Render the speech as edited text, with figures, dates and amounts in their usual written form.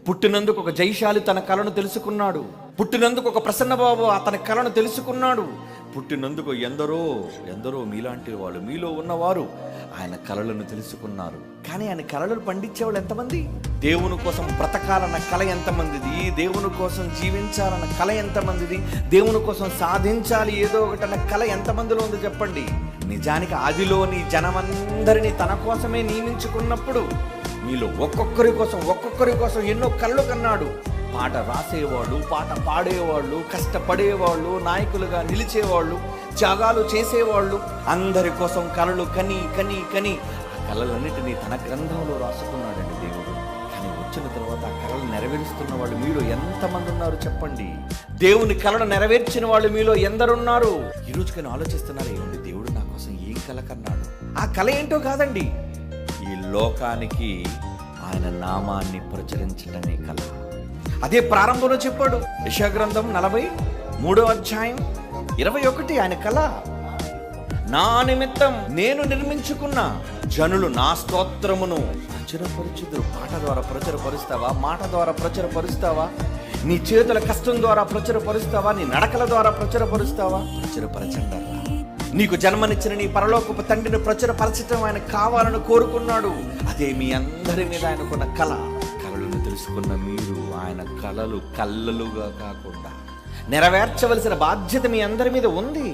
పుట్టినందుకు ఒక జైశాలి తన కళను తెలుసుకున్నాడు. పుట్టినందుకు ఒక ప్రసన్నబాబు తన కళను తెలుసుకున్నాడు. పుట్టినందుకు ఎందరో ఎందరో మీలాంటి వాళ్ళు, మీలో ఉన్నవారు ఆయన కళలను తెలుసుకున్నారు. కానీ ఆయన కళలను పండించేవాళ్ళు ఎంతమంది? దేవుని కోసం బ్రతకాలన్న కళ ఎంతమందిది? దేవుని కోసం జీవించాలన్న కళ ఎంతమందిది? దేవుని కోసం సాధించాలి ఏదో ఒకటన్న కళ ఎంతమందిలో ఉంది చెప్పండి. నిజానికి ఆదిలోని జనమందరినీ తన కోసమే నియమించుకున్నప్పుడు మీలో ఒక్కొక్కరి కోసం ఎన్నో కళ్ళు కన్నాడు. పాట రాసేవాళ్ళు, పాట పాడేవాళ్ళు, కష్టపడేవాళ్ళు, నాయకులుగా నిలిచేవాళ్ళు, త్యాగాలు చేసేవాళ్ళు, అందరి కోసం కళలు కని కని కని ఆ కళలన్నిటినీ తన గ్రంథంలో రాసుకున్నాడండి దేవుడు. కానీ వచ్చిన తర్వాత ఆ కళలు నెరవేరుస్తున్న వాళ్ళు మీలో ఎంతమంది ఉన్నారు చెప్పండి? దేవుని కళను నెరవేర్చిన వాళ్ళు మీలో ఎందరున్నారు? ఈ రోజు కానీ ఆలోచిస్తున్నారు, ఏమండి దేవుడు నా కోసం ఏం కళ కన్నాడు? ఆ కళ ఏంటో కాదండి, ఈ లోకానికి ఆయన నామాన్ని ప్రచురించడమే కళ. అదే ప్రారంభంలో చెప్పాడు. యెషయా గ్రంథం 43:21 ఆయన కళ. నా నిమిత్తం నేను నిర్మించుకున్న జనులు నా స్తోత్రమును ప్రచురపరుచుదురు. పాట ద్వారా ప్రచురపరుస్తావా? మాట ద్వారా ప్రచురపరుస్తావా? నీ చేతుల కష్టం ద్వారా ప్రచురపరుస్తావా? నీ నడకల ద్వారా ప్రచురపరుస్తావా? ప్రచురపరచండి. నీకు జన్మనిచ్చిన నీ పరలోకపు తండ్రిని ప్రచురపరచటం ఆయన కావాలని కోరుకున్నాడు. అదే మీ అందరి మీద ఆయనకున్న కళ. కళలను తెలుసుకున్న మీరు ఆయన కళలు కళ్ళలుగా కాకుండా నెరవేర్చవలసిన బాధ్యత మీ అందరి మీద ఉంది.